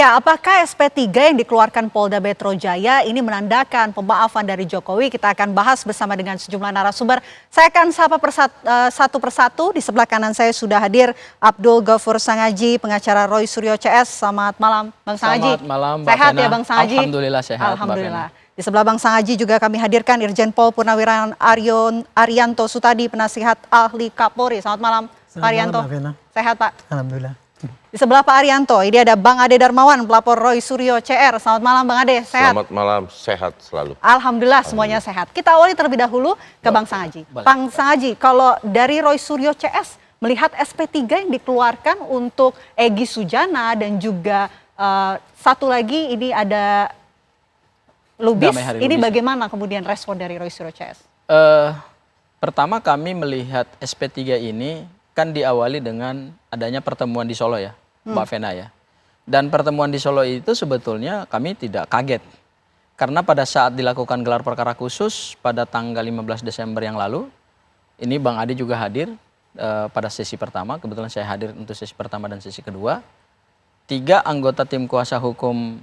Ya, apakah SP3 yang dikeluarkan Polda Metro Jaya ini menandakan pemaafan dari Jokowi? Kita akan bahas bersama dengan sejumlah narasumber. Saya akan sapa satu persatu. Di sebelah kanan saya sudah hadir Abdul Ghafur Sangaji, pengacara Roy Suryo CS. Selamat malam, Bang Sangaji. Selamat malam, Mbak Sehat Fena. ya, Bang Sangaji? Alhamdulillah sehat, Alhamdulillah. Di sebelah Bang Sangaji juga kami hadirkan Irjen Pol Purnawirawan Arianto Sutadi, penasihat ahli Kapolri. Selamat malam, Pak Arianto. Mbak Fena. Sehat, Pak? Alhamdulillah. Di sebelah Pak Arianto, ini ada Bang Ade Darmawan, pelapor Roy Suryo CR. Selamat malam Bang Ade, sehat? Selamat malam, sehat selalu. Alhamdulillah semuanya sehat. Kita awali terlebih dahulu ke Bang Sangaji. Bang Sangaji, kalau dari Roy Suryo CS melihat SP3 yang dikeluarkan untuk Egy Sujana dan juga satu lagi ini ada Lubis, ini bagaimana kemudian respon dari Roy Suryo CS? Pertama kami melihat SP3 ini kan diawali dengan adanya pertemuan di Solo ya, Mbak Fena ya. Dan pertemuan di Solo itu sebetulnya kami tidak kaget. Karena pada saat dilakukan gelar perkara khusus pada tanggal 15 Desember yang lalu, ini Bang Adi juga hadir pada sesi pertama, kebetulan saya hadir untuk sesi pertama dan sesi kedua. 3 anggota tim kuasa hukum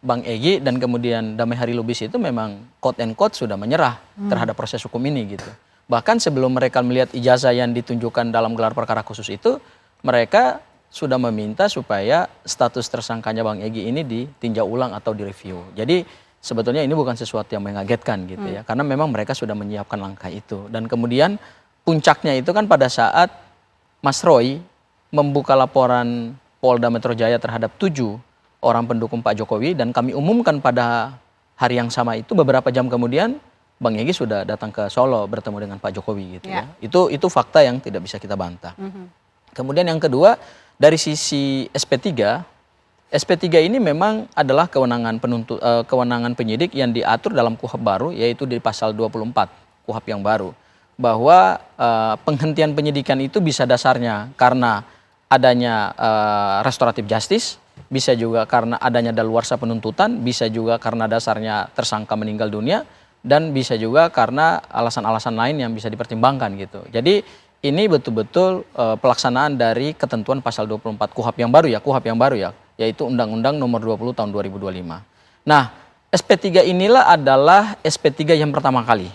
Bang Egy dan kemudian Damai Hari Lubis itu memang quote and quote sudah menyerah terhadap proses hukum ini gitu. Bahkan sebelum mereka melihat ijazah yang ditunjukkan dalam gelar perkara khusus itu, mereka sudah meminta supaya status tersangkanya Bang Egy ini ditinjau ulang atau direview. Jadi sebetulnya ini bukan sesuatu yang mengagetkan gitu ya, karena memang mereka sudah menyiapkan langkah itu. Dan kemudian puncaknya itu kan pada saat Mas Roy membuka laporan Polda Metro Jaya terhadap 7 orang pendukung Pak Jokowi dan kami umumkan pada hari yang sama itu beberapa jam kemudian Bang Egy sudah datang ke Solo bertemu dengan Pak Jokowi gitu ya. Itu fakta yang tidak bisa kita bantah. Kemudian yang kedua, dari sisi SP3 ini memang adalah kewenangan penyidik yang diatur dalam KUHP baru, yaitu di pasal 24 KUHP yang baru, bahwa penghentian penyidikan itu bisa dasarnya karena adanya restoratif justice, bisa juga karena adanya daluarsa penuntutan, bisa juga karena dasarnya tersangka meninggal dunia, dan bisa juga karena alasan-alasan lain yang bisa dipertimbangkan gitu. Jadi ini betul-betul pelaksanaan dari ketentuan pasal 24 KUHP yang baru ya, yaitu Undang-Undang Nomor 20 Tahun 2025. Nah, SP3 inilah adalah SP3 yang pertama kali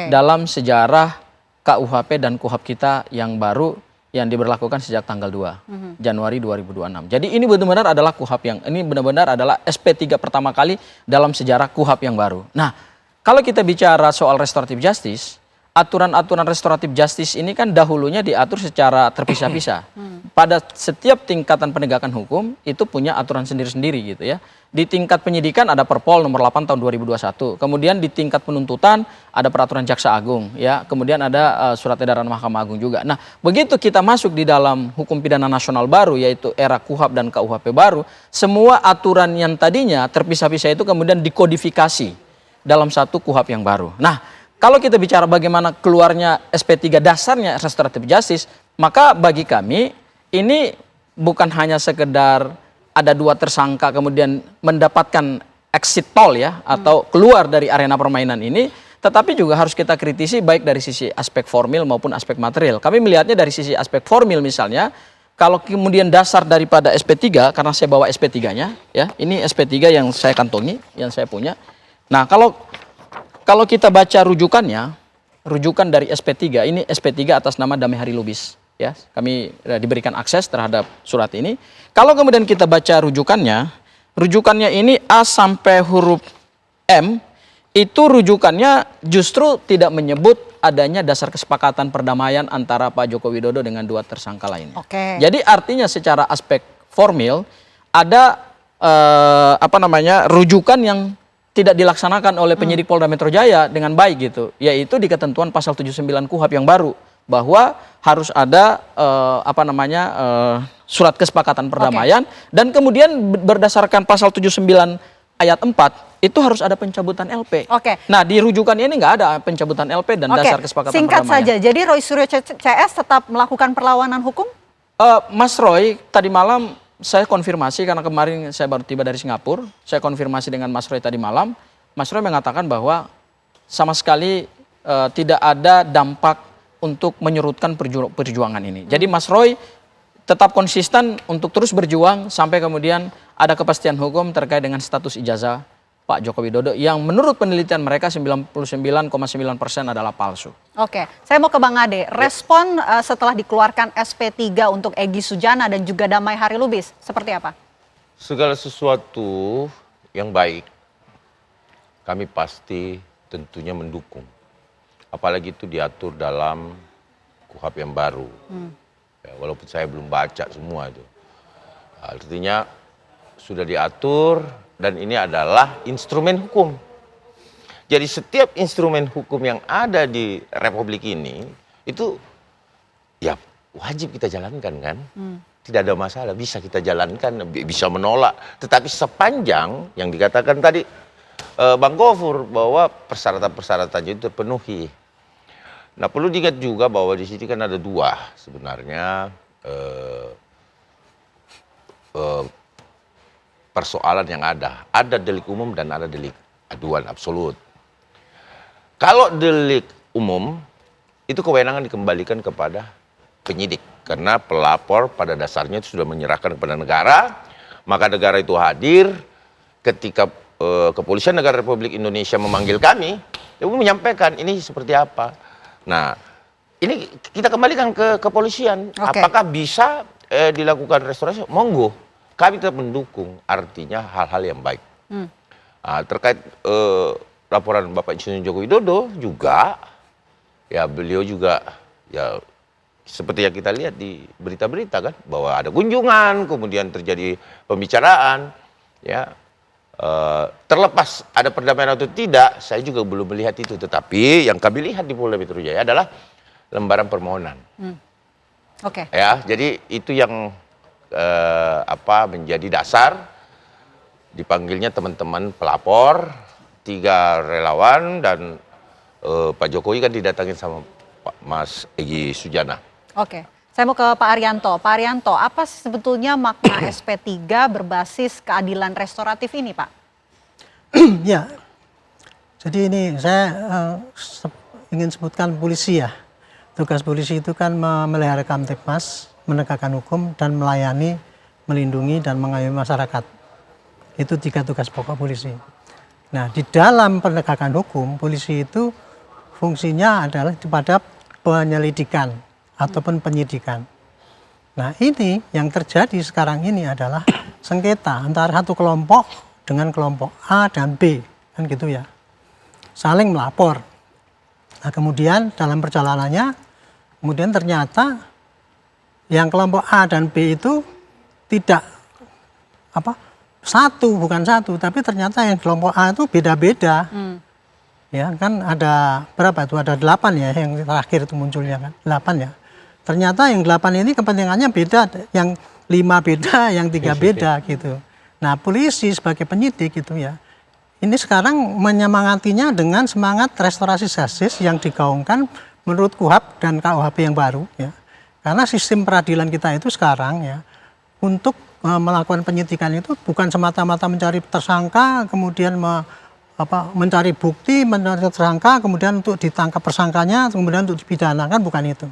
dalam sejarah KUHP dan KUHP kita yang baru yang diberlakukan sejak tanggal 2 Januari 2026. Jadi ini benar-benar adalah benar-benar adalah SP3 pertama kali dalam sejarah KUHP yang baru. Nah, kalau kita bicara soal restoratif justice, aturan-aturan restoratif justice ini kan dahulunya diatur secara terpisah-pisah. Pada setiap tingkatan penegakan hukum itu punya aturan sendiri-sendiri gitu ya. Di tingkat penyidikan ada Perpol nomor 8 tahun 2021. Kemudian di tingkat penuntutan ada peraturan Jaksa Agung ya. Kemudian ada surat edaran Mahkamah Agung juga. Nah, begitu kita masuk di dalam hukum pidana nasional baru yaitu era KUHP dan KUHP baru, semua aturan yang tadinya terpisah-pisah itu kemudian dikodifikasi dalam satu KUHP yang baru. Nah, kalau kita bicara bagaimana keluarnya SP3 dasarnya restoratif justice, maka bagi kami ini bukan hanya sekedar ada 2 tersangka kemudian mendapatkan exit toll ya, atau keluar dari arena permainan ini, tetapi juga harus kita kritisi baik dari sisi aspek formil maupun aspek material. Kami melihatnya dari sisi aspek formil misalnya, kalau kemudian dasar daripada SP3, karena saya bawa SP3-nya ya, ini SP3 yang saya kantongi, yang saya punya. Nah, kalau kita baca rujukannya, rujukan dari SP3, ini SP3 atas nama Damai Hari Lubis. Ya, kami diberikan akses terhadap surat ini. Kalau kemudian kita baca rujukannya ini A sampai huruf M, itu rujukannya justru tidak menyebut adanya dasar kesepakatan perdamaian antara Pak Joko Widodo dengan 2 tersangka lainnya. Jadi artinya secara aspek formil ada rujukan yang tidak dilaksanakan oleh penyidik Polda Metro Jaya dengan baik gitu, yaitu di ketentuan pasal 79 KUHP yang baru bahwa harus ada surat kesepakatan perdamaian dan kemudian berdasarkan pasal 79 ayat 4 itu harus ada pencabutan LP. Nah, di rujukannya ini nggak ada pencabutan LP dan dasar kesepakatan singkat perdamaian. Saja, jadi Roy Suryo CS tetap melakukan perlawanan hukum? Mas Roy tadi malam saya konfirmasi karena kemarin saya baru tiba dari Singapura. Saya konfirmasi dengan Mas Roy tadi malam. Mas Roy mengatakan bahwa sama sekali tidak ada dampak untuk menyurutkan perjuangan ini. Jadi Mas Roy tetap konsisten untuk terus berjuang sampai kemudian ada kepastian hukum terkait dengan status ijazah Pak Joko Widodo yang menurut penelitian mereka 99,9% adalah palsu. Oke, saya mau ke Bang Ade. Respon setelah dikeluarkan SP3 untuk Egy Sujana dan juga Damai Hari Lubis, seperti apa? Segala sesuatu yang baik, kami pasti tentunya mendukung. Apalagi itu diatur dalam KUHP yang baru. Ya, walaupun saya belum baca semua itu. Artinya sudah diatur dan ini adalah instrumen hukum. Jadi setiap instrumen hukum yang ada di Republik ini itu ya wajib kita jalankan kan. Tidak ada masalah, bisa kita jalankan, bisa menolak. Tetapi sepanjang yang dikatakan tadi Bang Gofur bahwa persyaratan-persyaratannya itu terpenuhi. Nah perlu diingat juga bahwa di sini kan ada dua sebenarnya persoalan yang ada. Ada delik umum dan ada delik aduan absolut. Kalau delik umum itu kewenangan dikembalikan kepada penyidik. Karena pelapor pada dasarnya itu sudah menyerahkan kepada negara. Maka negara itu hadir ketika Kepolisian Negara Republik Indonesia memanggil kami. Dia menyampaikan ini seperti apa. Nah ini kita kembalikan ke kepolisian. Apakah bisa dilakukan restorasi? Monggo. Kami tetap mendukung, artinya hal-hal yang baik. Terkait laporan Bapak Insinyur Joko Widodo juga, ya beliau juga ya seperti yang kita lihat di berita-berita kan, bahwa ada kunjungan, kemudian terjadi pembicaraan, ya terlepas ada perdamaian atau tidak, saya juga belum melihat itu. Tetapi yang kami lihat di Polda Metro Jaya adalah lembaran permohonan. Ya, jadi itu yang menjadi dasar dipanggilnya teman-teman pelapor, 3 relawan dan Pak Jokowi kan didatangin sama Mas Egy Sujana. Oke, saya mau ke Pak Arianto. Pak Arianto, apa sih sebetulnya makna SP3 berbasis keadilan restoratif ini, Pak? Ya, jadi ini saya ingin sebutkan polisi ya. Tugas polisi itu kan memelihara Kamtipmas, menegakkan hukum dan melayani, melindungi dan mengayomi masyarakat. Itu 3 tugas pokok polisi. Nah, di dalam penegakan hukum, polisi itu fungsinya adalah pada penyelidikan ataupun penyidikan. Nah, ini yang terjadi sekarang ini adalah sengketa antara satu kelompok dengan kelompok A dan B, kan gitu ya. Saling melapor. Nah, kemudian dalam perjalanannya, kemudian ternyata yang kelompok A dan B itu tidak bukan satu, tapi ternyata yang kelompok A itu beda-beda. Ya kan ada berapa itu? Ada 8 ya yang terakhir itu munculnya kan, 8 ya. Ternyata yang 8 ini kepentingannya beda, yang 5 beda, yang 3 beda gitu. Nah polisi sebagai penyidik gitu ya, ini sekarang menyemangatinya dengan semangat restorasi justice yang digaungkan menurut KUHP dan KUHP yang baru ya. Karena sistem peradilan kita itu sekarang ya, untuk melakukan penyidikan itu bukan semata-mata mencari tersangka, kemudian mencari bukti, mencari tersangka, kemudian untuk ditangkap tersangkanya, kemudian untuk dipidanakan, bukan itu.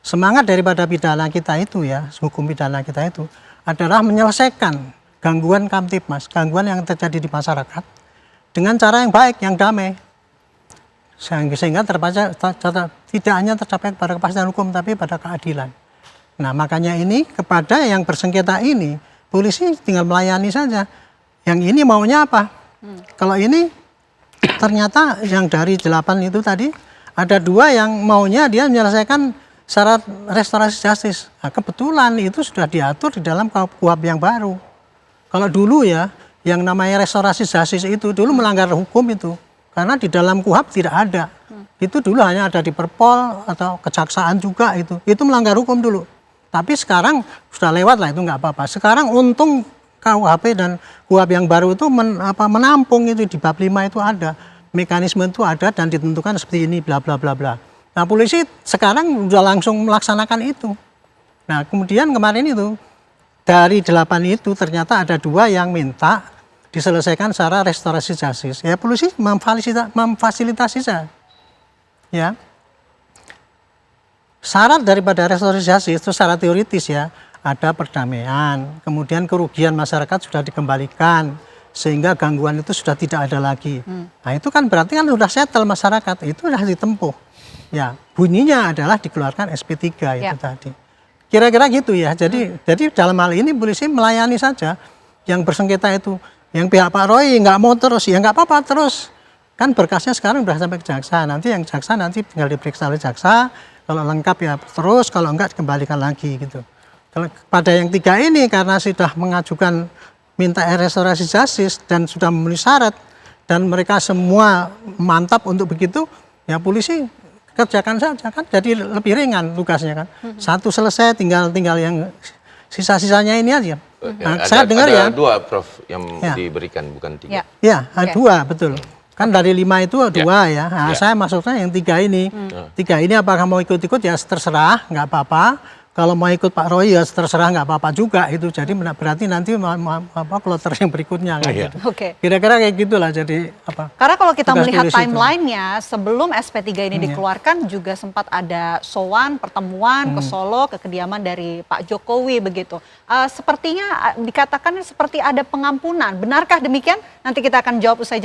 Semangat daripada pidana kita itu ya, hukum pidana kita itu adalah menyelesaikan gangguan Kamtipmas, gangguan yang terjadi di masyarakat dengan cara yang baik, yang damai. Sehingga tidak hanya tercapai pada kepastian hukum, tapi pada keadilan. Nah makanya ini kepada yang bersengketa ini, polisi tinggal melayani saja. Yang ini maunya apa? Kalau ini ternyata yang dari 8 itu tadi, ada 2 yang maunya dia menyelesaikan syarat restorasi justice. Nah, kebetulan itu sudah diatur di dalam KUHP yang baru. Kalau dulu ya, yang namanya restorasi justice itu dulu melanggar hukum itu. Karena di dalam KUHP tidak ada. Itu dulu hanya ada di Perpol atau kejaksaan juga itu. Itu melanggar hukum dulu. Tapi sekarang sudah lewat lah, itu nggak apa-apa. Sekarang untung KUHP dan KUHP yang baru itu menampung itu di bab 5 itu ada. Mekanisme itu ada dan ditentukan seperti ini bla bla bla bla. Nah polisi sekarang sudah langsung melaksanakan itu. Nah kemudian kemarin itu dari 8 itu ternyata ada 2 yang minta diselesaikan secara restorasi justice. Ya polisi memfasilitasi saja. Ya. Syarat daripada restorasi justice itu secara teoritis ya ada perdamaian, kemudian kerugian masyarakat sudah dikembalikan, sehingga gangguan itu sudah tidak ada lagi. Nah itu kan berarti kan sudah settle masyarakat, itu sudah ditempuh. Ya, bunyinya adalah dikeluarkan SP3 itu tadi. Kira-kira gitu ya. Jadi dalam hal ini polisi melayani saja yang bersengketa itu. Yang pihak Pak Roy nggak mau terus, ya nggak apa-apa terus. Kan berkasnya sekarang sudah sampai ke jaksa. Nanti yang jaksa nanti tinggal diperiksa oleh jaksa. Kalau lengkap ya terus, kalau enggak dikembalikan lagi gitu. Kalau pada yang 3 ini karena sudah mengajukan minta restorasi justice dan sudah memenuhi syarat dan mereka semua mantap untuk begitu, ya polisi kerjakan saja kan, jadi lebih ringan tugasnya kan. Satu selesai, tinggal yang sisa-sisanya ini aja. Nah, saya dengar ya. Ada 2 Prof yang diberikan, bukan 3. Ya, ada 2 betul. Kan dari 5 itu 2 ya. Nah, saya maksudnya yang 3 ini. 3 ini apakah mau ikut-ikut ya terserah, nggak apa-apa. Kalau mau ikut Pak Roy ya terserah, nggak apa-apa juga itu. Jadi berarti nanti kloter yang berikutnya kan. Gitu. Kira-kira kayak gitulah jadi apa. Karena kalau kita melihat timelinenya sebelum SP3 ini dikeluarkan juga sempat ada sowan pertemuan ke Solo ke kediaman dari Pak Jokowi begitu. Sepertinya dikatakan seperti ada pengampunan. Benarkah demikian? Nanti kita akan jawab usai